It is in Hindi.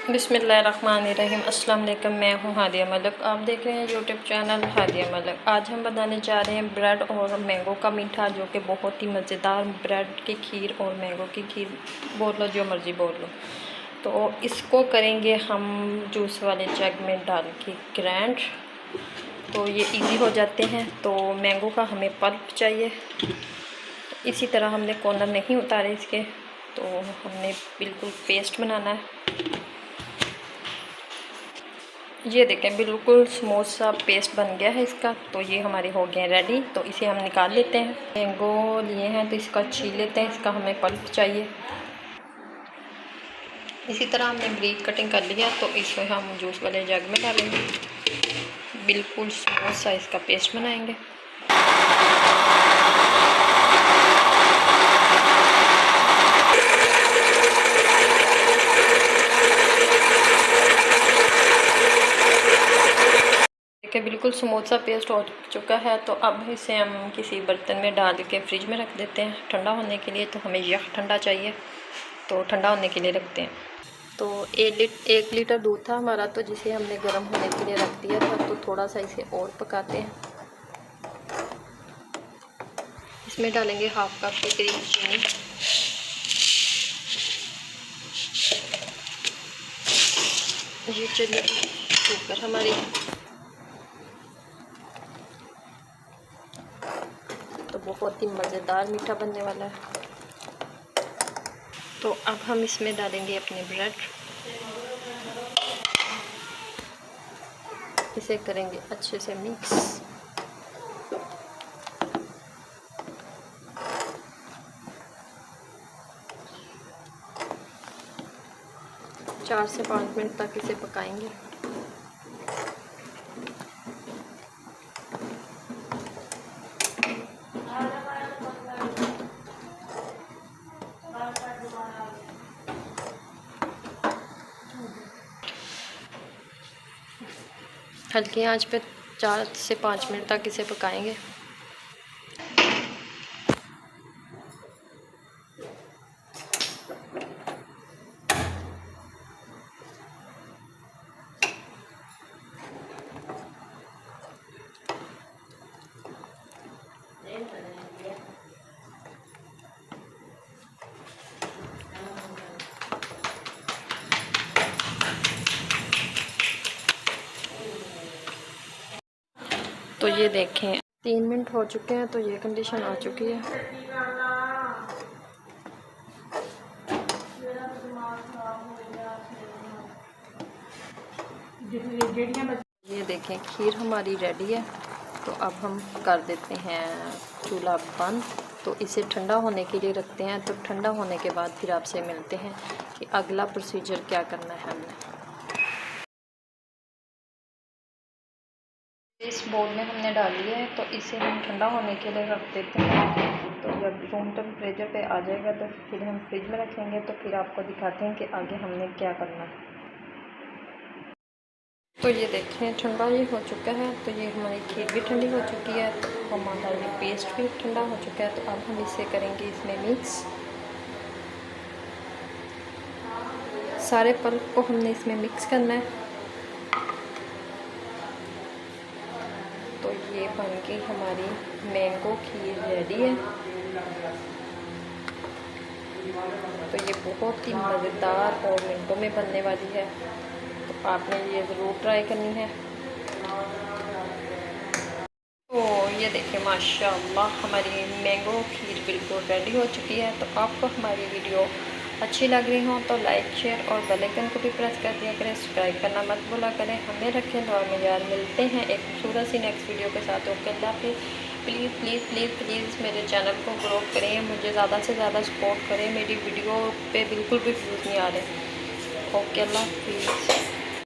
बिस्मिल्लाहिर्रहमानिर्रहीम। अस्सलाम वालेकुम। मैं हूँ हादिया मलिक, आप देख रहे हैं यूट्यूब चैनल हादिया मलिक। आज हम बनाने जा रहे हैं ब्रेड और मैंगो का मीठा, जो कि बहुत ही मज़ेदार। ब्रेड की खीर और मैंगो की खीर बोल लो, जो मर्ज़ी बोल लो। तो इसको करेंगे हम जूस वाले जग में डाल के ग्राइंड, तो ये इजी हो जाते हैं। तो मैंगो का हमें पल्प चाहिए। इसी तरह हमने कॉर्नर नहीं उतारे इसके, तो हमने बिल्कुल पेस्ट बनाना है। ये देखें, बिल्कुल स्मूथ सा पेस्ट बन गया है इसका। तो ये हमारे हो गए रेडी। तो इसे हम निकाल लेते हैं। मैंगो लिए हैं तो इसका छील लेते हैं, इसका हमें पल्प चाहिए। इसी तरह हमने ब्रीक कटिंग कर लिया, तो इसमें हम जूस वाले जग में डालेंगे। बिल्कुल स्मूथ सा इसका पेस्ट बनाएंगे। बिल्कुल स्मूथ सा पेस्ट हो चुका है। तो अब इसे हम किसी बर्तन में डाल के फ्रिज में रख देते हैं ठंडा होने के लिए। तो हमें यह ठंडा चाहिए, तो ठंडा होने के लिए रखते हैं। तो 1 लीटर दूध था हमारा, तो जिसे हमने गर्म होने के लिए रख दिया था। तो थोड़ा सा इसे और पकाते हैं। इसमें डालेंगे हाफ कप के करीब चीनी। ये चलिए कुकर हमारी। तो बहुत ही मज़ेदार मीठा बनने वाला है। तो अब हम इसमें डालेंगे अपने ब्रेड। इसे करेंगे अच्छे से मिक्स। चार से 5 मिनट तक इसे पकाएंगे। हल्की आंच पे 4 से 5 मिनट तक इसे पकाएंगे। तो ये देखें 3 मिनट हो चुके हैं। तो ये कंडीशन आ चुकी है। ये देखें खीर हमारी रेडी है। तो अब हम कर देते हैं चूल्हा बंद। तो इसे ठंडा होने के लिए रखते हैं। तो ठंडा होने के बाद फिर आपसे मिलते हैं कि अगला प्रोसीजर क्या करना है हमने। इस बोल में हमने डाल लिया है, तो इसे हम ठंडा होने के लिए रख देते हैं। तो जब रूम टेम्परेचर पे आ जाएगा तो फिर हम फ्रिज में रखेंगे। तो फिर आपको दिखाते हैं कि आगे हमने क्या करना है। तो ये देखें ठंडा ये हो चुका है। तो ये हमारी खीर भी ठंडी हो चुकी है। तो हमारा ये पेस्ट भी ठंडा हो चुका है। तो अब हम इसे करेंगे इसमें मिक्स। सारे पल्प को हमने इसमें मिक्स करना है। तो ये बन के हमारी मैंगो खीर रेडी है। तो ये बहुत ही मज़ेदार और मिनटों में बनने वाली है। तो आपने ये ज़रूर ट्राई करनी है। तो ये देखिए माशाल्लाह हमारी मैंगो खीर बिल्कुल रेडी हो चुकी है। तो आपको हमारी वीडियो अच्छी लग रही हो तो लाइक शेयर और बेल आइकन को भी प्रेस कर दिया करें। सब्सक्राइब करना मत भूला करें। हमें रखें दुआ में याद। मिलते हैं एक खूबसूरत सी नेक्स्ट वीडियो के साथ। ओके, अल्लाह हाफिज़। प्लीज़ प्लीज़ प्लीज़ प्लीज़ मेरे चैनल को ग्रो करें, मुझे ज़्यादा से ज़्यादा सपोर्ट करें। मेरी वीडियो पे बिल्कुल भी व्यूज़ नहीं आ रहे। ओके, अल्लाह हाफिज़।